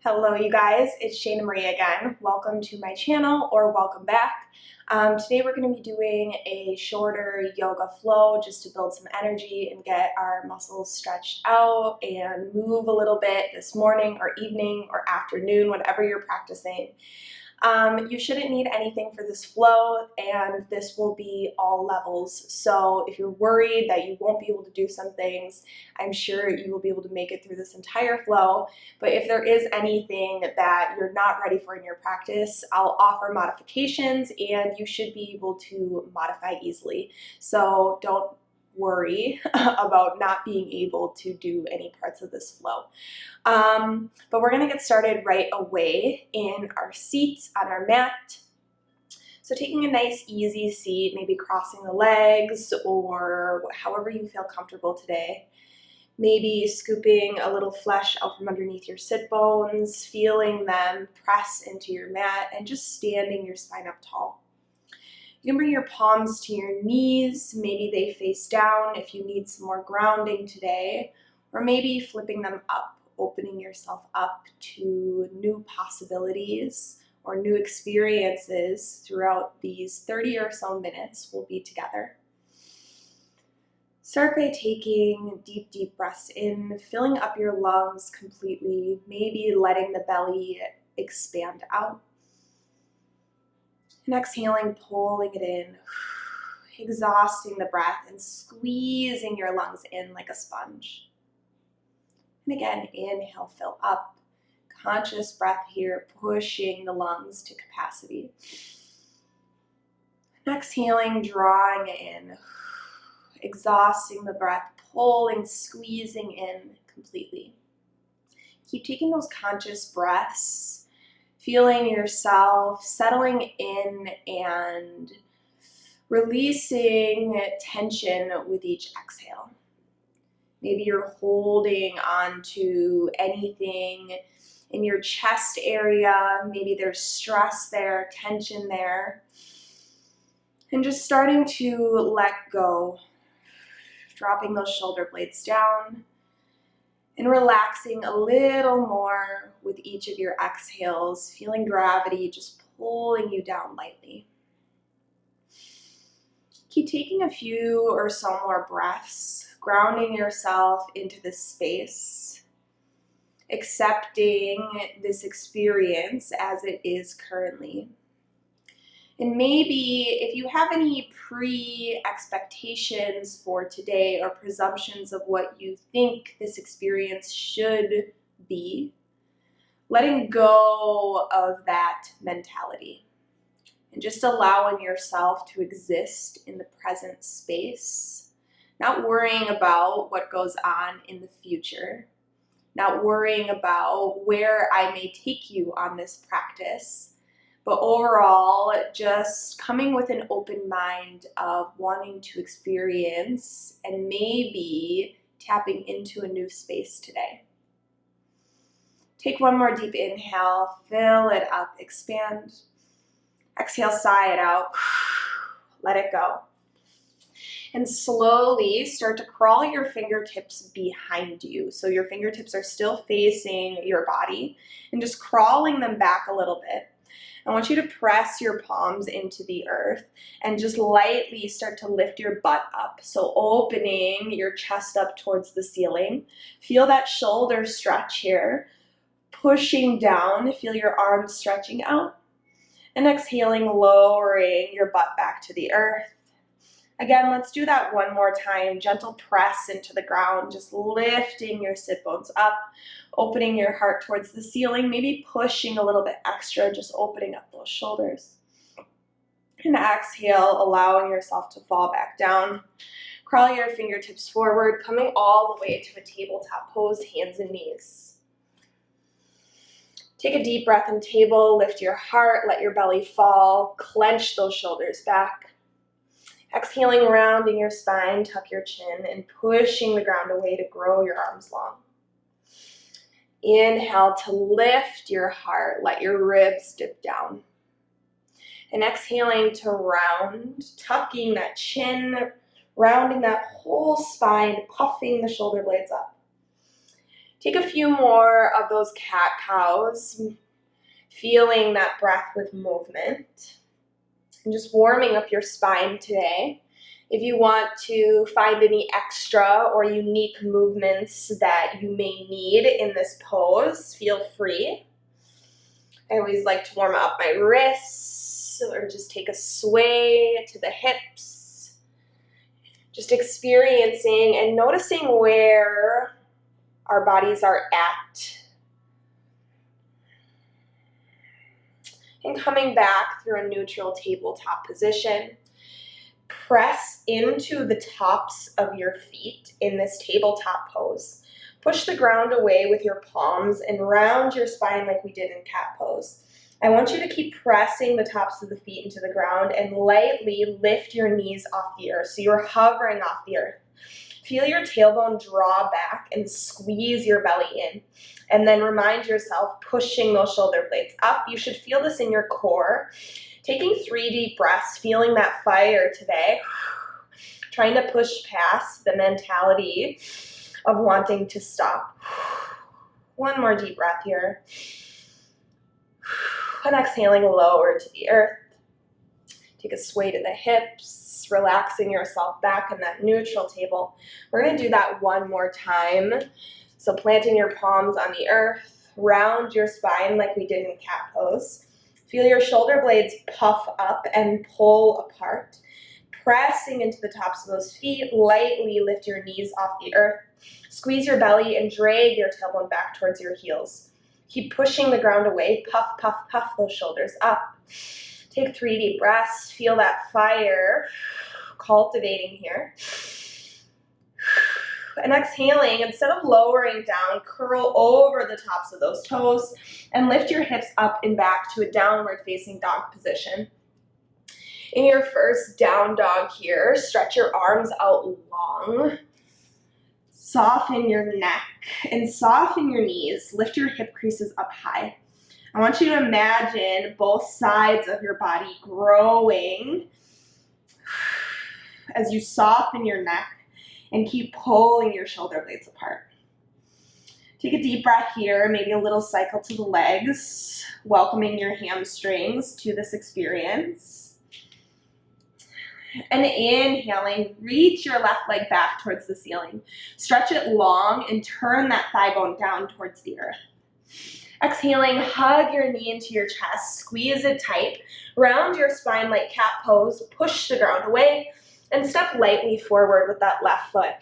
Hello you guys, it's Shainamarie again. Welcome to my channel or welcome back. Today we're going to be doing a shorter yoga flow just to build some energy and get our muscles stretched out and move a little bit this morning or evening or afternoon, whatever you're practicing. You shouldn't need anything for this flow, and this will be all levels. So if you're worried that you won't be able to do some things, I'm sure you will be able to make it through this entire flow. But if there is anything that you're not ready for in your practice, I'll offer modifications and you should be able to modify easily. So don't worry about not being able to do any parts of this flow. But we're going to get started right away in our seats on our mat. So taking a nice easy seat, maybe crossing the legs or however you feel comfortable today. Maybe scooping a little flesh out from underneath your sit bones, feeling them press into your mat, and just standing your spine up tall. You can bring your palms to your knees, maybe they face down if you need some more grounding today, or maybe flipping them up, opening yourself up to new possibilities or new experiences throughout these 30 or so minutes we'll be together. Start by taking deep breaths in, filling up your lungs completely, maybe letting the belly expand out. And exhaling, pulling it in, exhausting the breath and squeezing your lungs in like a sponge. And again, inhale, fill up. Conscious breath here, pushing the lungs to capacity. And exhaling, drawing in, exhausting the breath, pulling, squeezing in completely. Keep taking those conscious breaths, feeling yourself settling in and releasing tension with each exhale. Maybe you're holding on to anything in your chest area. Maybe there's stress there, tension there. And just starting to let go, dropping those shoulder blades down and relaxing a little more with each of your exhales, feeling gravity just pulling you down lightly. Keep taking a few or so more breaths, grounding yourself into this space, accepting this experience as it is currently. And maybe if you have any pre-expectations for today or presumptions of what you think this experience should be, letting go of that mentality and just allowing yourself to exist in the present space, not worrying about what goes on in the future, not worrying about where I may take you on this practice, but overall, just coming with an open mind of wanting to experience and maybe tapping into a new space today. Take one more deep inhale, fill it up, expand. Exhale, sigh it out, let it go. And slowly start to crawl your fingertips behind you. So your fingertips are still facing your body and just crawling them back a little bit. I want you to press your palms into the earth and just lightly start to lift your butt up. So opening your chest up towards the ceiling. Feel that shoulder stretch here. Pushing down, feel your arms stretching out. And exhaling, lowering your butt back to the earth. Again, let's do that one more time. Gentle press into the ground, just lifting your sit bones up, opening your heart towards the ceiling, maybe pushing a little bit extra, just opening up those shoulders. And exhale, allowing yourself to fall back down. Crawl your fingertips forward, coming all the way to a tabletop pose, hands and knees. Take a deep breath in table, lift your heart, let your belly fall, clench those shoulders back. Exhaling, rounding your spine, tuck your chin, and pushing the ground away to grow your arms long. Inhale to lift your heart, let your ribs dip down. And exhaling to round, tucking that chin, rounding that whole spine, puffing the shoulder blades up. Take a few more of those cat-cows, feeling that breath with movement, and just warming up your spine today. If you want to find any extra or unique movements that you may need in this pose, feel free. I always like to warm up my wrists or just take a sway to the hips. Just experiencing and noticing where our bodies are at. And coming back through a neutral tabletop position. Press into the tops of your feet in this tabletop pose. Push the ground away with your palms and round your spine like we did in cat pose. I want you to keep pressing the tops of the feet into the ground and lightly lift your knees off the earth. So you're hovering off the earth. Feel your tailbone draw back and squeeze your belly in. And then remind yourself, pushing those shoulder blades up. You should feel this in your core. Taking 3 deep breaths, feeling that fire today. Trying to push past the mentality of wanting to stop. One more deep breath here. And exhaling lower to the earth. Take a sway to the hips, relaxing yourself back in that neutral table. We're going to do that one more time. So planting your palms on the earth, round your spine like we did in cat pose. Feel your shoulder blades puff up and pull apart. Pressing into the tops of those feet, lightly lift your knees off the earth. Squeeze your belly and drag your tailbone back towards your heels. Keep pushing the ground away. Puff, puff, puff those shoulders up. Take 3 deep breaths. Feel that fire cultivating here. And exhaling, instead of lowering down, curl over the tops of those toes and lift your hips up and back to a downward facing dog position. In your first down dog here, stretch your arms out long. Soften your neck and soften your knees. Lift your hip creases up high. I want you to imagine both sides of your body growing as you soften your neck and keep pulling your shoulder blades apart. Take a deep breath here, maybe a little cycle to the legs, welcoming your hamstrings to this experience. And inhaling, reach your left leg back towards the ceiling. Stretch it long and turn that thigh bone down towards the earth. Exhaling, hug your knee into your chest, squeeze it tight, round your spine like cat pose, push the ground away, and step lightly forward with that left foot.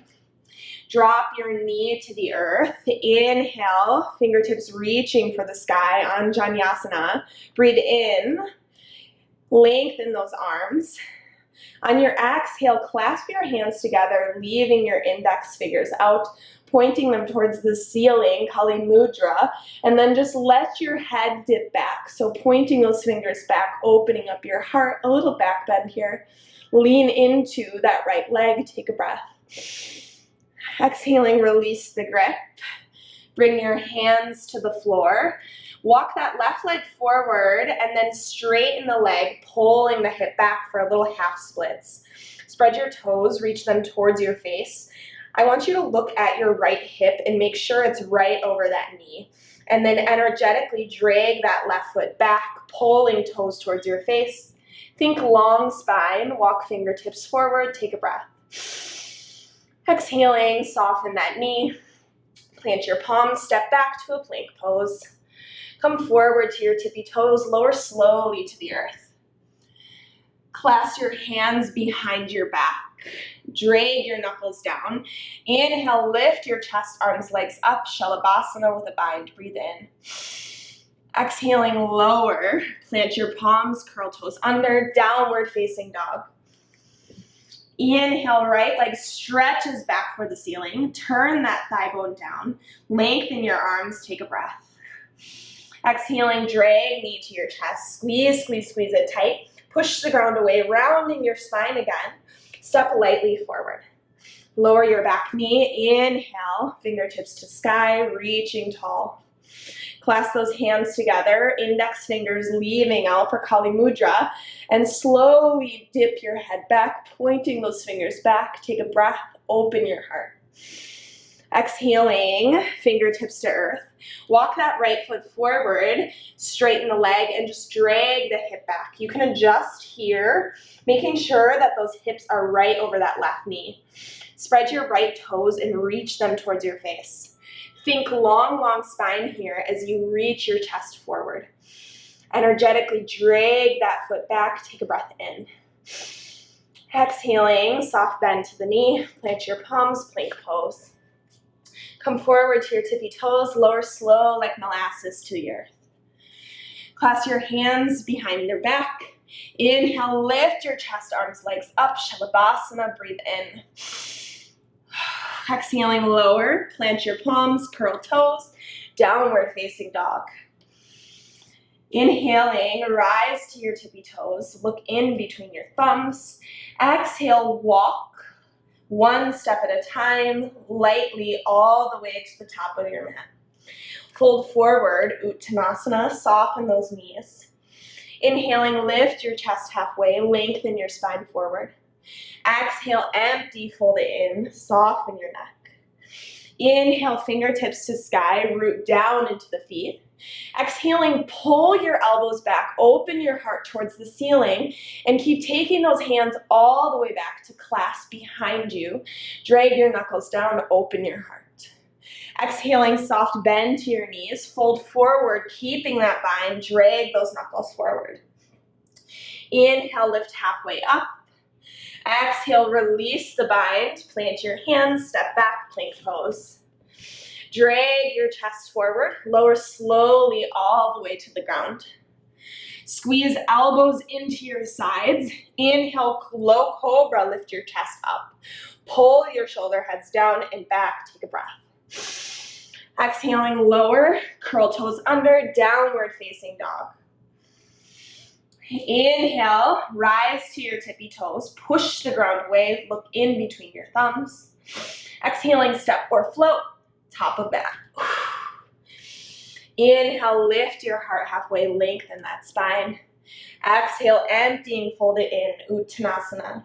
Drop your knee to the earth. Inhale, fingertips reaching for the sky, Anjaneyasana. Breathe in, lengthen those arms. On your exhale, clasp your hands together, leaving your index fingers out, pointing them towards the ceiling, Kali Mudra, and then just let your head dip back. So pointing those fingers back, opening up your heart, a little back bend here. Lean into that right leg, take a breath. Exhaling, release the grip. Bring your hands to the floor. Walk that left leg forward and then straighten the leg, pulling the hip back for a little half splits. Spread your toes, reach them towards your face. I want you to look at your right hip and make sure it's right over that knee. And then energetically drag that left foot back, pulling toes towards your face. Think long spine, walk fingertips forward, take a breath. Exhaling, soften that knee. Plant your palms, step back to a plank pose. Come forward to your tippy toes, lower slowly to the earth. Clasp your hands behind your back. Drag your knuckles down. Inhale, lift your chest, arms, legs up. Shavasana with a bind. Breathe in. Exhaling, lower. Plant your palms, curl toes under. Downward facing dog. Inhale, right leg stretches back for the ceiling. Turn that thigh bone down. Lengthen your arms. Take a breath. Exhaling, drag knee to your chest. Squeeze, squeeze, squeeze it tight. Push the ground away, rounding your spine again. Step lightly forward. Lower your back knee. Inhale, fingertips to sky, reaching tall. Clasp those hands together, index fingers leaving out for Kali Mudra, and slowly dip your head back, pointing those fingers back. Take a breath, open your heart. Exhaling, fingertips to earth. Walk that right foot forward, straighten the leg, and just drag the hip back. You can adjust here, making sure that those hips are right over that left knee. Spread your right toes and reach them towards your face. Think long, long spine here as you reach your chest forward. Energetically drag that foot back, take a breath in. Exhaling, soft bend to the knee, plant your palms, plank pose. Come forward to your tippy toes, lower slow like molasses to the earth. Clasp your hands behind your back. Inhale, lift your chest, arms, legs up, Shavasana, breathe in. Exhaling, lower, plant your palms, curl toes, downward facing dog. Inhaling, rise to your tippy toes, look in between your thumbs. Exhale, walk. One step at a time, lightly all the way to the top of your mat. Fold forward, Uttanasana, soften those knees. Inhaling, lift your chest halfway, lengthen your spine forward. Exhale, empty, fold it in, soften your neck. Inhale, fingertips to sky, root down into the feet. Exhaling, pull your elbows back, open your heart towards the ceiling, and keep taking those hands all the way back to clasp behind you. Drag your knuckles down, open your heart. Exhaling, soft bend to your knees, fold forward, keeping that bind, drag those knuckles forward. Inhale, lift halfway up. Exhale, release the bind, plant your hands, step back, plank pose. Drag your chest forward, lower slowly all the way to the ground. Squeeze elbows into your sides. Inhale, low cobra, lift your chest up. Pull your shoulder heads down and back, take a breath. Exhaling, lower, curl toes under, downward facing dog. Inhale, rise to your tippy toes, push the ground away, look in between your thumbs. Exhaling, step or float. Top of mat. Inhale, lift your heart halfway, lengthen that spine. Exhale, emptying, fold it in, Uttanasana.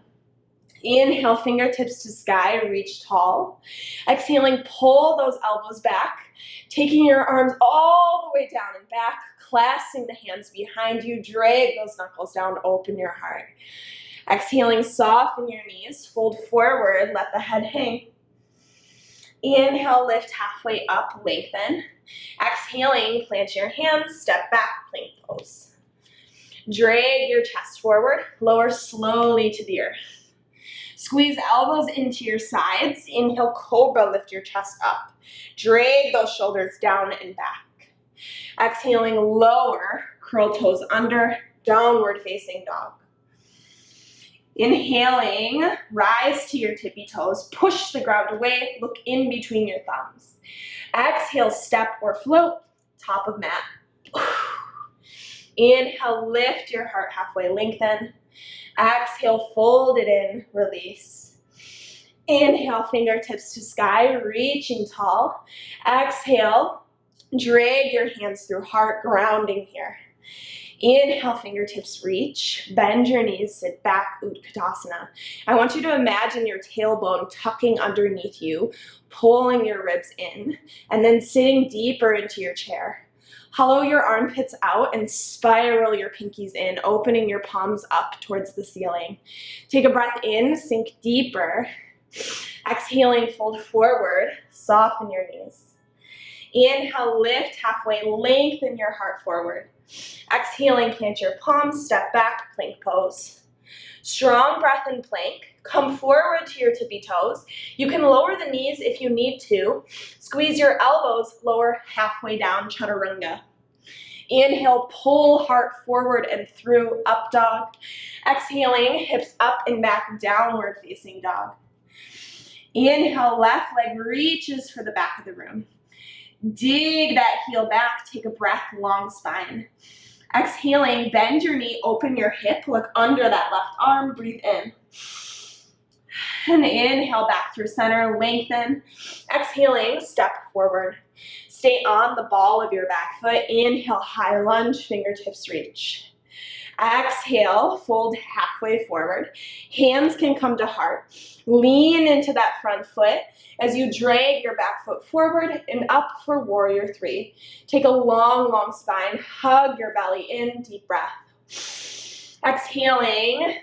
Inhale, fingertips to sky, reach tall. Exhaling, pull those elbows back, taking your arms all the way down and back, clasping the hands behind you, drag those knuckles down, open your heart. Exhaling, soften your knees, fold forward, let the head hang. Inhale, lift halfway up, lengthen. Exhaling, plant your hands, step back, plank pose. Drag your chest forward, lower slowly to the earth. Squeeze elbows into your sides. Inhale, cobra, lift your chest up. Drag those shoulders down and back. Exhaling, lower, curl toes under, downward facing dog. Inhaling, rise to your tippy toes, push the ground away, look in between your thumbs. Exhale, step or float, top of mat. Inhale, lift your heart halfway, lengthen. Exhale, fold it in, release. Inhale, fingertips to sky, reaching tall. Exhale, drag your hands through heart, grounding here. Inhale, fingertips reach, bend your knees, sit back, Utkatasana. I want you to imagine your tailbone tucking underneath you, pulling your ribs in, and then sitting deeper into your chair. Hollow your armpits out and spiral your pinkies in, opening your palms up towards the ceiling. Take a breath in, sink deeper. Exhaling, fold forward, soften your knees. Inhale, lift halfway, lengthen your heart forward. Exhaling, plant your palms, step back, plank pose. Strong breath in plank. Come forward to your tippy toes. You can lower the knees if you need to. Squeeze your elbows, lower halfway down, chaturanga. Inhale, pull heart forward and through, up dog. Exhaling, hips up and back, downward facing dog. Inhale, left leg reaches for the back of the room. Dig that heel back, take a breath, long spine. Exhaling, bend your knee, open your hip, look under that left arm, breathe in. And inhale back through center, lengthen. Exhaling, step forward. Stay on the ball of your back foot. Inhale, high lunge, fingertips reach. Exhale, fold halfway forward. Hands can come to heart. Lean into that front foot as you drag your back foot forward and up for warrior three. Take a long, long spine. Hug your belly in, deep breath. Exhaling,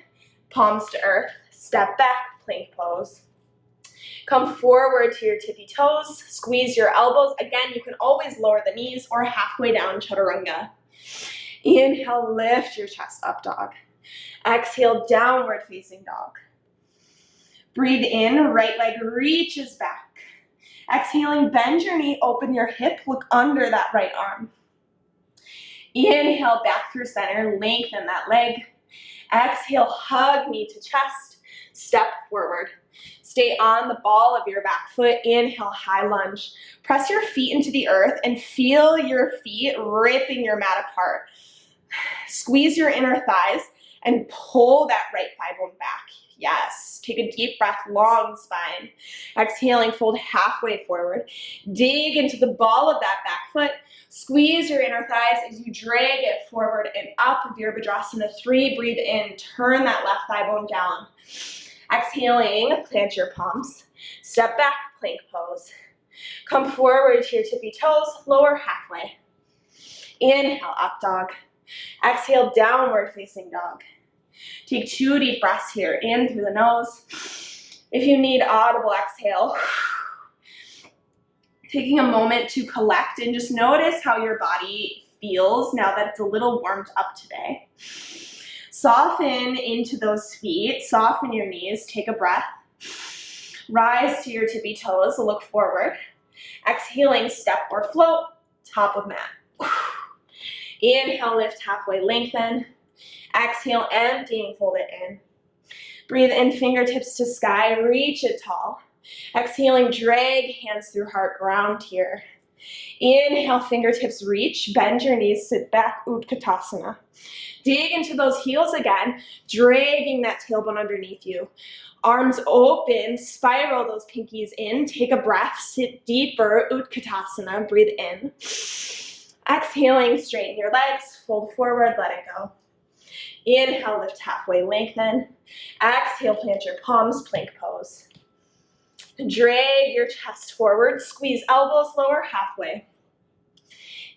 palms to earth. Step back, plank pose. Come forward to your tippy toes. Squeeze your elbows. Again, you can always lower the knees or halfway down, chaturanga. Inhale, lift your chest up, dog. Exhale, downward facing dog. Breathe in, right leg reaches back. Exhaling, bend your knee, open your hip, look under that right arm. Inhale, back through center, lengthen that leg. Exhale, hug knee to chest, step forward. Stay on the ball of your back foot. Inhale, high lunge. Press your feet into the earth and feel your feet ripping your mat apart. Squeeze your inner thighs and pull that right thigh bone back. Yes. Take a deep breath, long spine. Exhaling, fold halfway forward. Dig into the ball of that back foot. Squeeze your inner thighs as you drag it forward and up, Virabhadrasana 3. Breathe in, turn that left thigh bone down. Exhaling, plant your palms. Step back, plank pose. Come forward to your tippy toes, lower halfway. Inhale, up dog. Exhale, downward facing dog. Take 2 deep breaths here, in through the nose. If you need audible exhale, taking a moment to collect and just notice how your body feels now that it's a little warmed up today. Soften into those feet, soften your knees, take a breath. Rise to your tippy toes, look forward. Exhaling, step or float, top of mat. Inhale, lift halfway, lengthen. Exhale, emptying, fold it in. Breathe in, fingertips to sky, reach it tall. Exhaling, drag hands through heart, ground here. Inhale, fingertips reach, bend your knees, sit back, Utkatasana. Dig into those heels again, dragging that tailbone underneath you. Arms open, spiral those pinkies in, take a breath, sit deeper, Utkatasana, breathe in. Exhaling, straighten your legs, fold forward, let it go. Inhale, lift halfway, lengthen. Exhale, plant your palms, plank pose. Drag your chest forward, squeeze elbows lower halfway.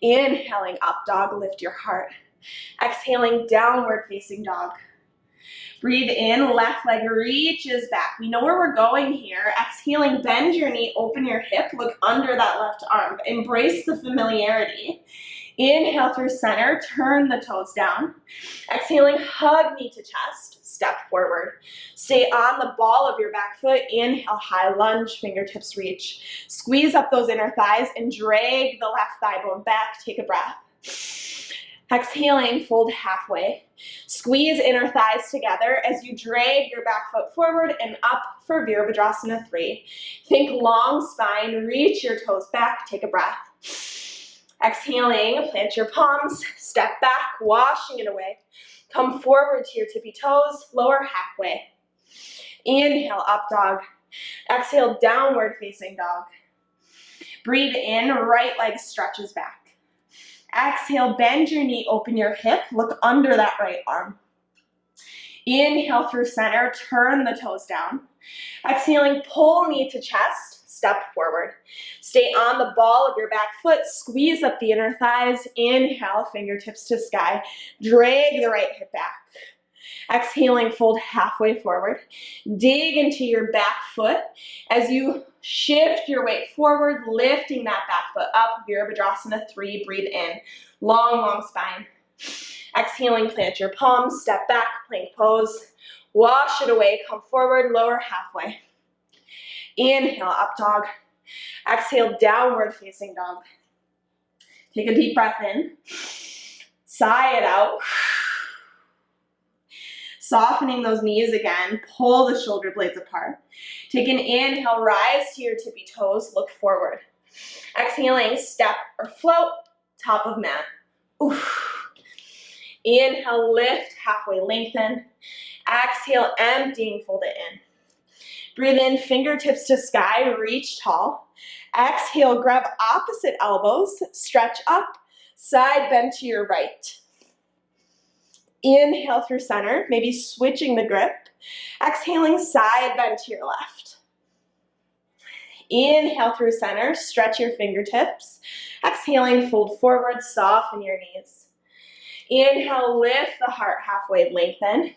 Inhaling, up dog, lift your heart. Exhaling, downward facing dog. Breathe in, left leg reaches back. We know where we're going here. Exhaling, bend your knee, open your hip, look under that left arm. Embrace the familiarity. Inhale through center, turn the toes down. Exhaling, hug knee to chest, step forward. Stay on the ball of your back foot. Inhale, high lunge, fingertips reach. Squeeze up those inner thighs and drag the left thigh bone back. Take a breath. Exhaling, fold halfway. Squeeze inner thighs together as you drag your back foot forward and up for Virabhadrasana 3. Think long spine, reach your toes back, take a breath. Exhaling, plant your palms, step back, washing it away. Come forward to your tippy toes, lower halfway. Inhale, up dog. Exhale, downward facing dog. Breathe in, right leg stretches back. Exhale, bend your knee, open your hip, look under that right arm. Inhale through center, turn the toes down. Exhaling, pull knee to chest, step forward. Stay on the ball of your back foot, squeeze up the inner thighs. Inhale, fingertips to sky. Drag the right hip back. Exhaling, fold halfway forward. Dig into your back foot as you shift your weight forward, lifting that back foot up. Virabhadrasana 3, breathe in. Long, long spine. Exhaling, plant your palms, step back, plank pose. Wash it away, come forward, lower halfway. Inhale, up dog. Exhale, downward facing dog. Take a deep breath in. Sigh it out. Softening those knees again, pull the shoulder blades apart. Take an inhale, rise to your tippy toes, look forward. Exhaling, step or float, top of mat. Oof. Inhale, lift, halfway lengthen. Exhale, emptying, fold it in. Breathe in, fingertips to sky, reach tall. Exhale, grab opposite elbows, stretch up, side bend to your right. Inhale through center, maybe switching the grip. Exhaling, side bend to your left. Inhale through center, stretch your fingertips. Exhaling, fold forward, soften your knees. Inhale, lift the heart halfway, lengthen.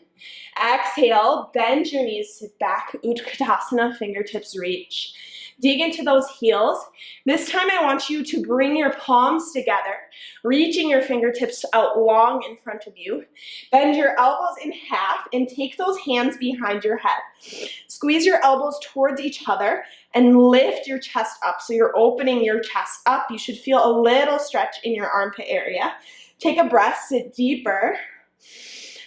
Exhale, bend your knees, sit back, Utkatasana, fingertips reach. Dig into those heels. This time I want you to bring your palms together, reaching your fingertips out long in front of you. Bend your elbows in half and take those hands behind your head. Squeeze your elbows towards each other and lift your chest up. So you're opening your chest up. You should feel a little stretch in your armpit area. Take a breath, sit deeper.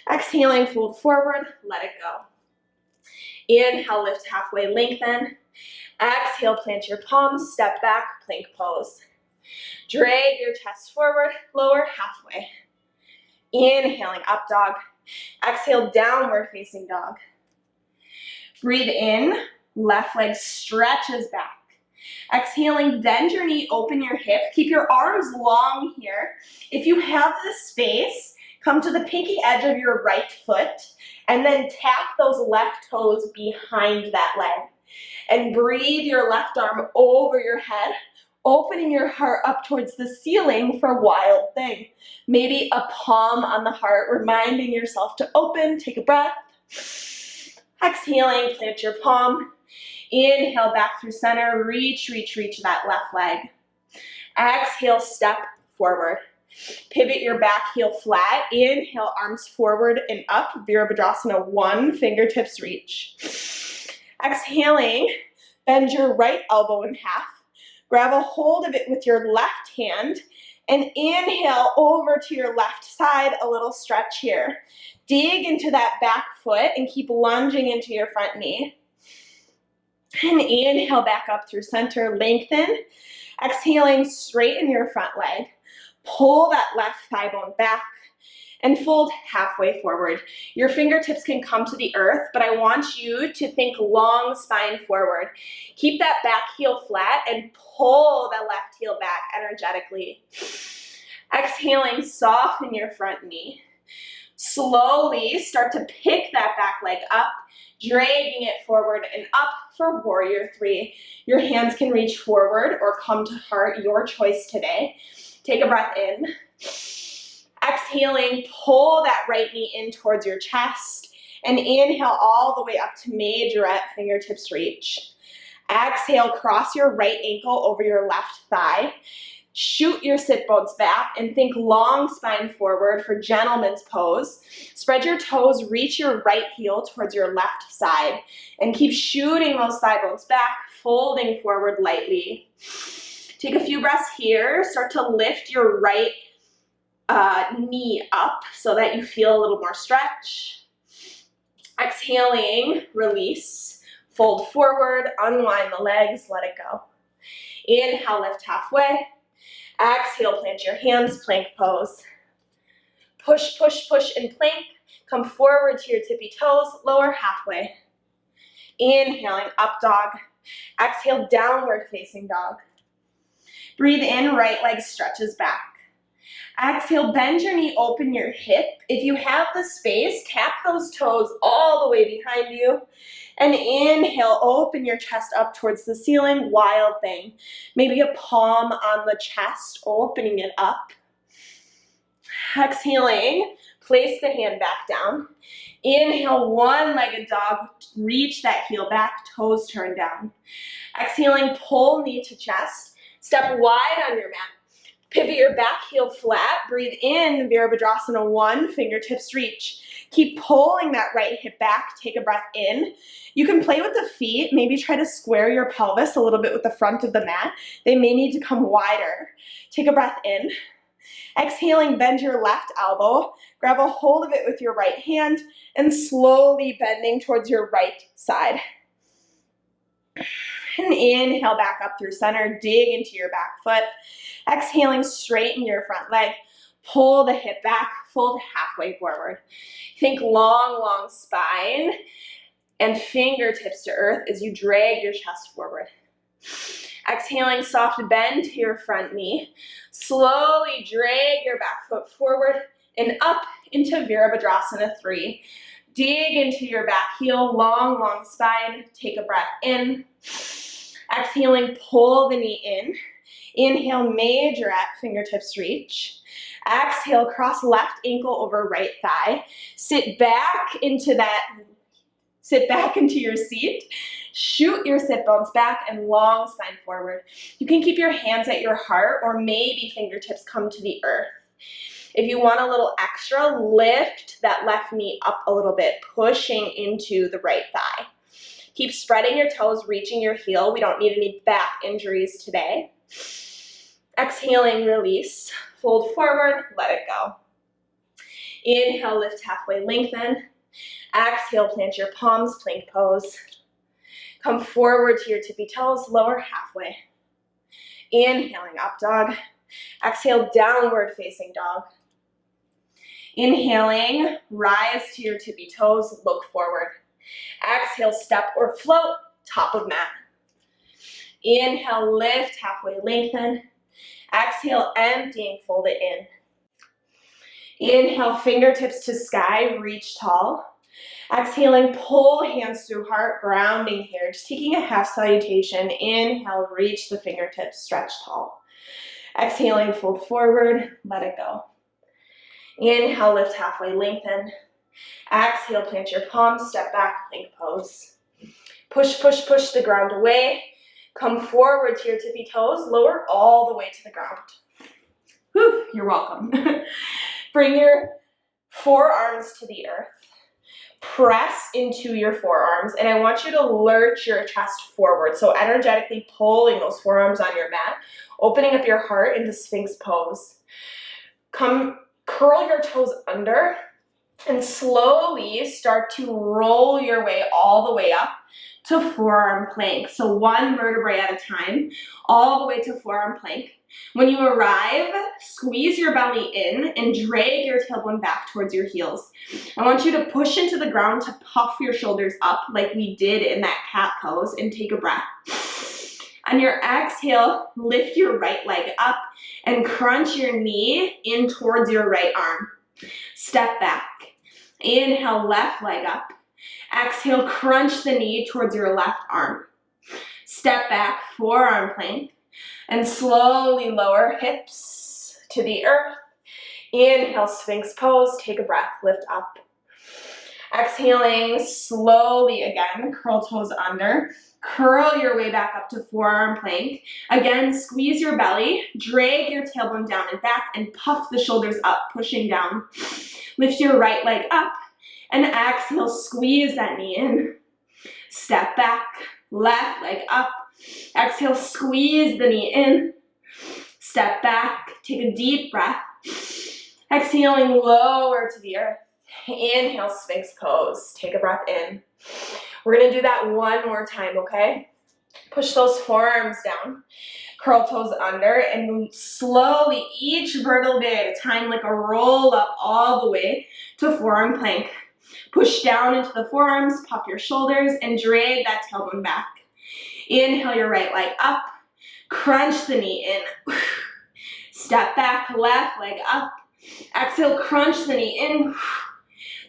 Exhaling, fold forward, let it go. Inhale, lift halfway, lengthen. Exhale, plant your palms, step back, plank pose. Drag your chest forward, lower halfway. Inhaling, up dog. Exhale, downward facing dog. Breathe in, left leg stretches back. Exhaling, bend your knee, open your hip. Keep your arms long here. If you have the space, come to the pinky edge of your right foot and then tap those left toes behind that leg. And breathe your left arm over your head, opening your heart up towards the ceiling for wild thing. Maybe a palm on the heart, reminding yourself to open. Take a breath. Exhaling, plant your palm. Inhale back through center, reach that left leg. Exhale, step forward. Pivot your back heel flat. Inhale, arms forward and up. Virabhadrasana 1, fingertips reach. Exhaling, bend your right elbow in half. Grab a hold of it with your left hand and inhale over to your left side, a little stretch here. Dig into that back foot and keep lunging into your front knee. And inhale back up through center, lengthen. Exhaling, straighten your front leg. Pull that left thigh bone back and fold halfway forward. Your fingertips can come to the earth, but I want you to think long spine forward. Keep that back heel flat and pull that left heel back energetically. Exhaling, soften your front knee. Slowly start to pick that back leg up, dragging it forward and up for warrior 3. Your hands can reach forward or come to heart, your choice today. Take a breath in. Exhaling, pull that right knee in towards your chest and inhale all the way up to majorette, fingertips reach. Exhale, cross your right ankle over your left thigh. Shoot your sit bones back and think long spine forward for gentleman's pose. Spread your toes, reach your right heel towards your left side and keep shooting those thigh bones back, folding forward lightly. Take a few breaths here. Start to lift your right knee up so that you feel a little more stretch. Exhaling, release, fold forward, unwind the legs, let it go. Inhale, lift halfway. Exhale, plant your hands, plank pose. Push, push, push and plank. Come forward to your tippy toes, lower halfway. Inhaling, up dog. Exhale, downward facing dog. Breathe in, right leg stretches back. Exhale, bend your knee, open your hip. If you have the space, tap those toes all the way behind you. And inhale, open your chest up towards the ceiling, wild thing. Maybe a palm on the chest, opening it up. Exhaling, place the hand back down. Inhale, one-legged dog, reach that heel back, toes turn down. Exhaling, pull knee to chest. Step wide on your mat. Pivot your back heel flat. Breathe in, Virabhadrasana 1, fingertips reach. Keep pulling that right hip back. Take a breath in. You can play with the feet. Maybe try to square your pelvis a little bit with the front of the mat. They may need to come wider. Take a breath in. Exhaling, bend your left elbow. Grab a hold of it with your right hand and slowly bending towards your right side. And inhale back up through center, dig into your back foot. Exhaling, straighten your front leg. Pull the hip back, fold halfway forward. Think long, long spine and fingertips to earth as you drag your chest forward. Exhaling, soft bend to your front knee. Slowly drag your back foot forward and up into Virabhadrasana 3. Dig into your back heel, long, long spine. Take a breath in. Exhaling, pull the knee in. Inhale, majorette, fingertips reach. Exhale, cross left ankle over right thigh. Sit back into your seat. Shoot your sit bones back and long spine forward. You can keep your hands at your heart or maybe fingertips come to the earth. If you want a little extra, lift that left knee up a little bit, pushing into the right thigh. Keep spreading your toes, reaching your heel. We don't need any back injuries today. Exhaling, release. Fold forward, let it go. Inhale, lift halfway, lengthen. Exhale, plant your palms, plank pose. Come forward to your tippy toes, lower halfway. Inhaling, up dog. Exhale, downward facing dog. Inhaling, rise to your tippy toes, look forward. Exhale, step or float, top of mat. Inhale, lift, halfway lengthen. Exhale, emptying, fold it in. Inhale, fingertips to sky, reach tall. Exhaling, pull hands through heart, grounding here. Just taking a half salutation. Inhale, reach the fingertips, stretch tall. Exhaling, fold forward, let it go. Inhale, lift halfway, lengthen. Exhale, plant your palms, step back, plank pose. Push, push, push the ground away. Come forward to your tippy toes, lower all the way to the ground. Whew, you're welcome. Bring your forearms to the earth. Press into your forearms, and I want you to lurch your chest forward. So energetically pulling those forearms on your mat, opening up your heart into Sphinx pose. Come, curl your toes under, and slowly start to roll your way all the way up to forearm plank. So one vertebrae at a time, all the way to forearm plank. When you arrive, squeeze your belly in and drag your tailbone back towards your heels. I want you to push into the ground to puff your shoulders up like we did in that cat pose, and take a breath. On your exhale, lift your right leg up and crunch your knee in towards your right arm. Step back. Inhale, left leg up. Exhale, crunch the knee towards your left arm. Step back, forearm plank. And slowly lower hips to the earth. Inhale, Sphinx pose. Take a breath, lift up. Exhaling, slowly again, curl toes under. Curl your way back up to forearm plank. Again, squeeze your belly, drag your tailbone down and back, and puff the shoulders up, pushing down. Lift your right leg up, and exhale, squeeze that knee in. Step back, left leg up. Exhale, squeeze the knee in. Step back, take a deep breath. Exhaling, lower to the earth. Inhale, Sphinx pose. Take a breath in. We're gonna do that one more time, okay? Push those forearms down. Curl toes under, and slowly, each vertebrae at a time, like a roll up all the way to forearm plank. Push down into the forearms, puff your shoulders, and drag that tailbone back. Inhale your right leg up, crunch the knee in. Step back, left leg up. Exhale, crunch the knee in.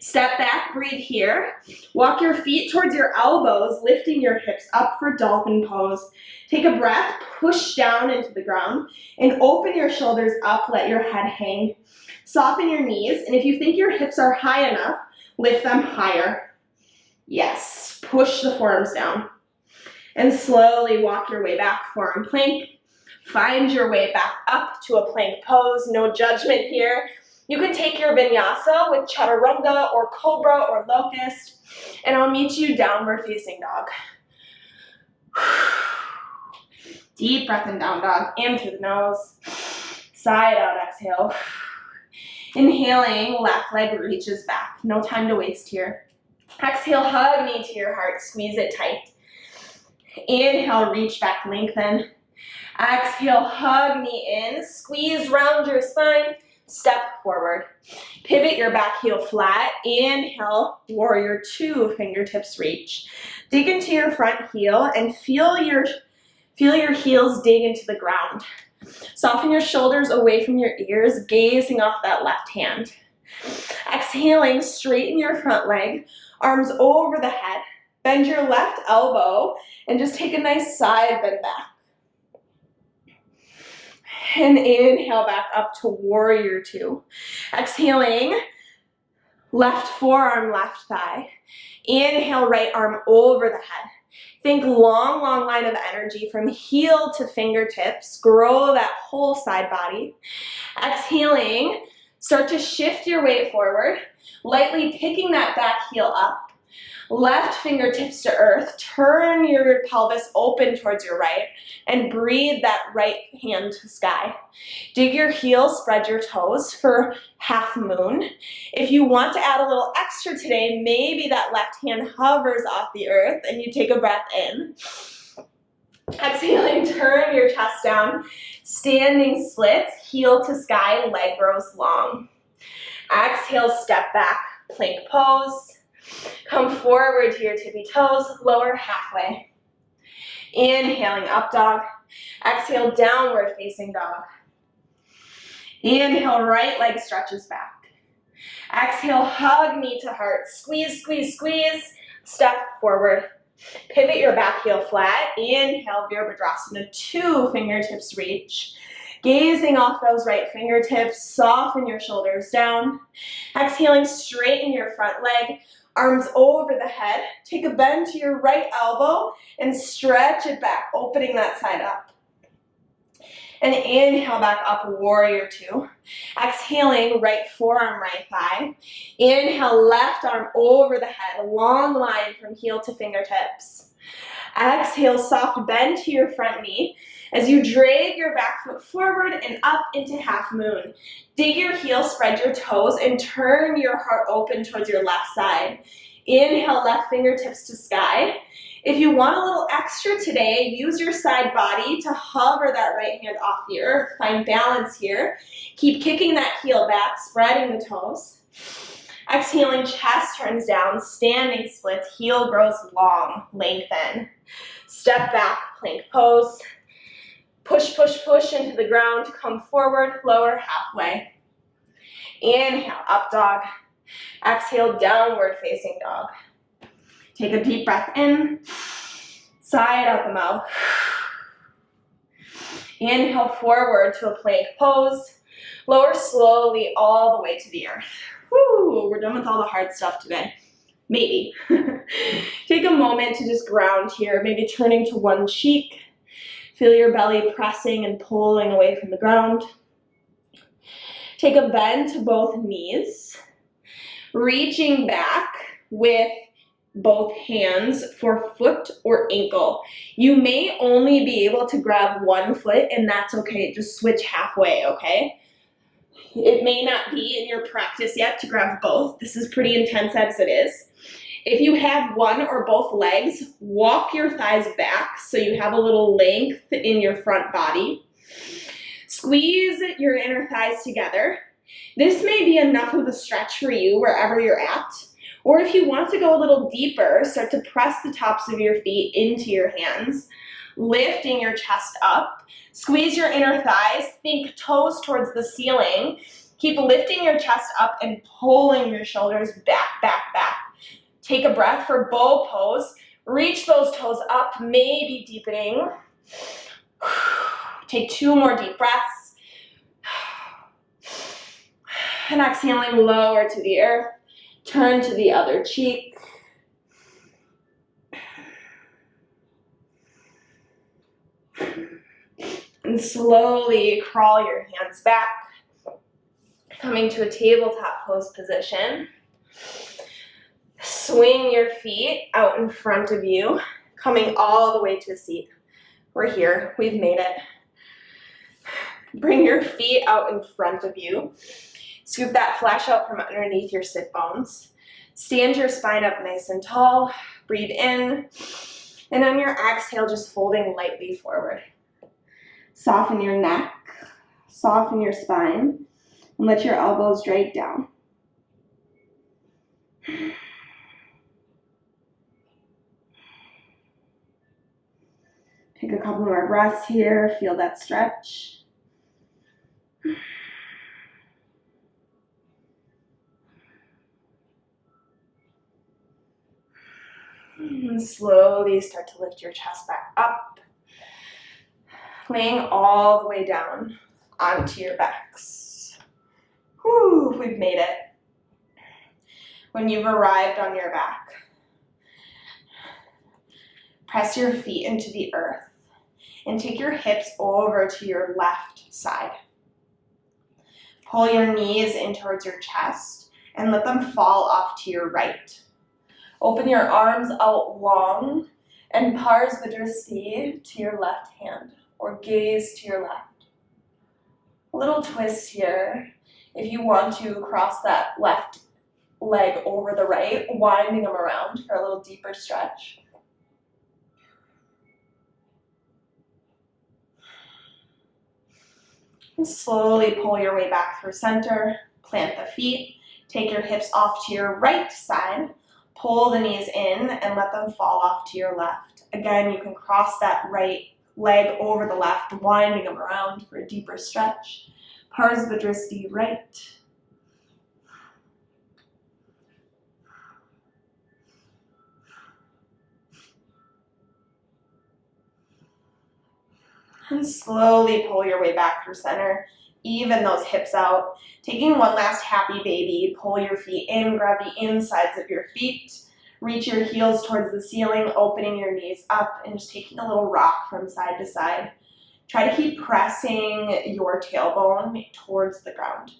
Step back, breathe here. Walk your feet towards your elbows, lifting your hips up for Dolphin Pose. Take a breath, push down into the ground, and open your shoulders up, let your head hang. Soften your knees, and if you think your hips are high enough, lift them higher. Yes, push the forearms down. And slowly walk your way back, forearm plank. Find your way back up to a plank pose, no judgment here. You can take your vinyasa with chaturanga or cobra or locust, and I'll meet you downward facing dog. Deep breath in down dog, in through the nose. Side out, exhale. Inhaling, left leg reaches back. No time to waste here. Exhale, hug knee to your heart, squeeze it tight. Inhale, reach back, lengthen. Exhale, hug knee in, squeeze round your spine, step forward. Pivot your back heel flat. Inhale, warrior two, fingertips reach. Dig into your front heel and feel your heels dig into the ground. Soften your shoulders away from your ears, gazing off that left hand. Exhaling, straighten your front leg, arms over the head. Bend your left elbow and just take a nice side bend back. And inhale back up to warrior two. Exhaling, left forearm, left thigh. Inhale, right arm over the head. Think long, long line of energy from heel to fingertips. Grow that whole side body. Exhaling, start to shift your weight forward, lightly picking that back heel up. Left fingertips to earth. Turn your pelvis open towards your right and breathe that right hand to sky. Dig your heels, spread your toes for half moon. If you want to add a little extra today, maybe that left hand hovers off the earth and you take a breath in. Exhaling, turn your chest down. Standing splits, heel to sky, leg grows long. Exhale, step back, plank pose. Come forward to your tippy toes, lower halfway. Inhaling, up dog. Exhale, downward facing dog. Inhale, right leg stretches back. Exhale, hug knee to heart. Squeeze, squeeze, squeeze. Step forward. Pivot your back heel flat. Inhale, Virabhadrasana, 2 fingertips reach. Gazing off those right fingertips, soften your shoulders down. Exhaling, straighten your front leg. Arms over the head. Take a bend to your right elbow and stretch it back, opening that side up. And inhale back up, warrior two. Exhaling, right forearm, right thigh. Inhale, left arm over the head, long line from heel to fingertips. Exhale, soft bend to your front knee as you drag your back foot forward and up into half moon. Dig your heels, spread your toes, and turn your heart open towards your left side. Inhale, left fingertips to sky. If you want a little extra today, use your side body to hover that right hand off the earth. Find balance here. Keep kicking that heel back, spreading the toes. Exhaling, chest turns down, standing splits, heel grows long, lengthen. Step back, plank pose. Push, push, push into the ground. Come forward, lower halfway. Inhale, up dog. Exhale, downward facing dog. Take a deep breath in. Side out the mouth. Inhale forward to a plank pose. Lower slowly all the way to the earth. Woo, we're done with all the hard stuff today. Maybe. Take a moment to just ground here, maybe turning to one cheek. Feel your belly pressing and pulling away from the ground. Take a bend to both knees. Reaching back with both hands for foot or ankle. You may only be able to grab one foot, and that's okay. Just switch halfway, okay? It may not be in your practice yet to grab both. This is pretty intense as it is. If you have one or both legs, walk your thighs back so you have a little length in your front body. Squeeze your inner thighs together. This may be enough of a stretch for you wherever you're at. Or if you want to go a little deeper, start to press the tops of your feet into your hands, lifting your chest up. Squeeze your inner thighs, think toes towards the ceiling. Keep lifting your chest up and pulling your shoulders back, back, back. Take a breath for bow pose. Reach those toes up, maybe deepening. Take 2 more deep breaths. And exhaling, lower to the earth. Turn to the other cheek. And slowly crawl your hands back. Coming to a tabletop pose position. Swing your feet out in front of you, coming all the way to a seat. We're here, we've made it. Bring your feet out in front of you. Scoop that flesh out from underneath your sit bones. Stand your spine up nice and tall. Breathe in. And on your exhale, just folding lightly forward. Soften your neck, soften your spine, and let your elbows drag down. Take a couple more breaths here. Feel that stretch. And slowly start to lift your chest back up, laying all the way down onto your backs. Whew, we've made it. When you've arrived on your back, press your feet into the earth and take your hips over to your left side. Pull your knees in towards your chest and let them fall off to your right. Open your arms out long and Parsvadrishti to your left hand, or gaze to your left. A little twist here. If you want to cross that left leg over the right, winding them around for a little deeper stretch. And slowly pull your way back through center, plant the feet, take your hips off to your right side, pull the knees in and let them fall off to your left. Again, you can cross that right leg over the left, winding them around for a deeper stretch. Parsvadrishti right. And slowly pull your way back through center. Even those hips out. Taking one last happy baby. Pull your feet in, grab the insides of your feet. Reach your heels towards the ceiling, opening your knees up and just taking a little rock from side to side. Try to keep pressing your tailbone towards the ground.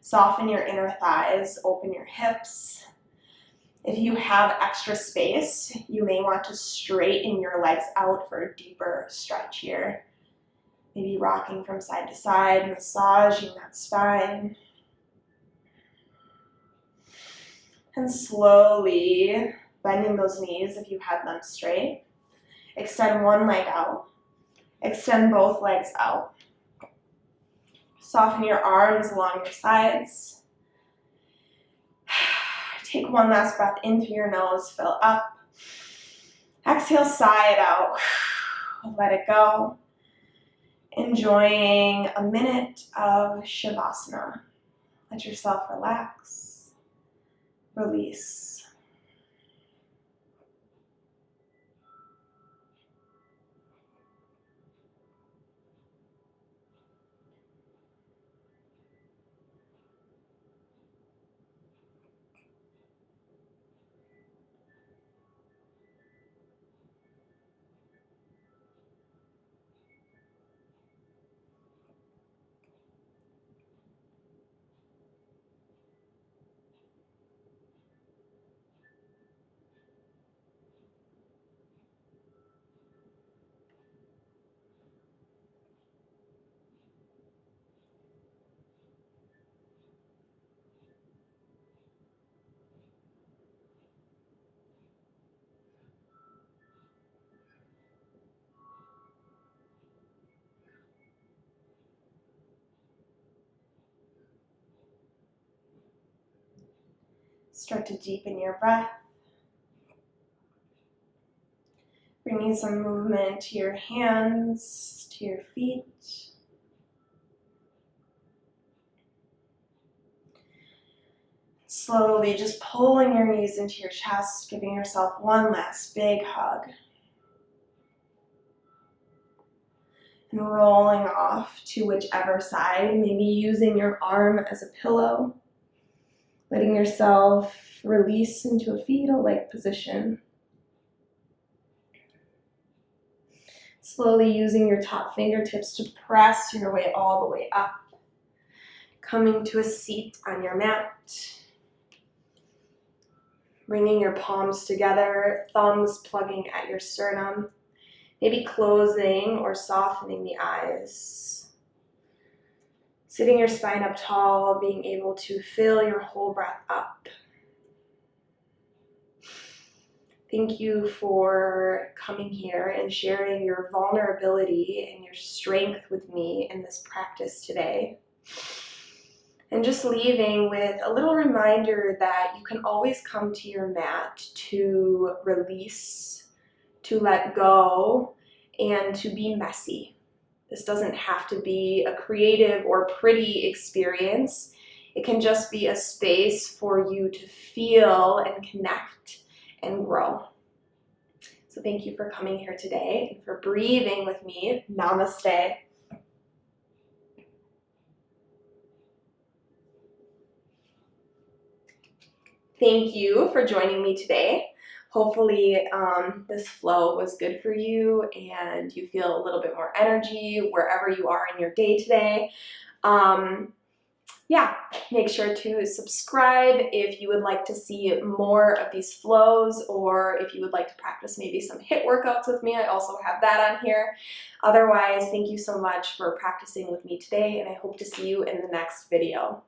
Soften your inner thighs, open your hips. If you have extra space, you may want to straighten your legs out for a deeper stretch here. Maybe rocking from side to side, massaging that spine. And slowly bending those knees if you have them straight. Extend one leg out. Extend both legs out. Soften your arms along your sides. Take one last breath in through your nose, fill up. Exhale, sigh it out. Let it go. Enjoying a minute of Shavasana. Let yourself relax, release. Start to deepen your breath. Bringing some movement to your hands, to your feet. Slowly just pulling your knees into your chest, giving yourself one last big hug. And rolling off to whichever side, maybe using your arm as a pillow. Letting yourself release into a fetal-like position. Slowly using your top fingertips to press your way all the way up. Coming to a seat on your mat. Bringing your palms together, thumbs plugging at your sternum. Maybe closing or softening the eyes. Sitting your spine up tall, being able to fill your whole breath up. Thank you for coming here and sharing your vulnerability and your strength with me in this practice today. And just leaving with a little reminder that you can always come to your mat to release, to let go, and to be messy. This doesn't have to be a creative or pretty experience. It can just be a space for you to feel and connect and grow. So thank you for coming here today and for breathing with me. Namaste. Thank you for joining me today. Hopefully this flow was good for you and you feel a little bit more energy wherever you are in your day today. Yeah, make sure to subscribe if you would like to see more of these flows, or if you would like to practice maybe some HIIT workouts with me. I also have that on here. Otherwise, thank you so much for practicing with me today, and I hope to see you in the next video.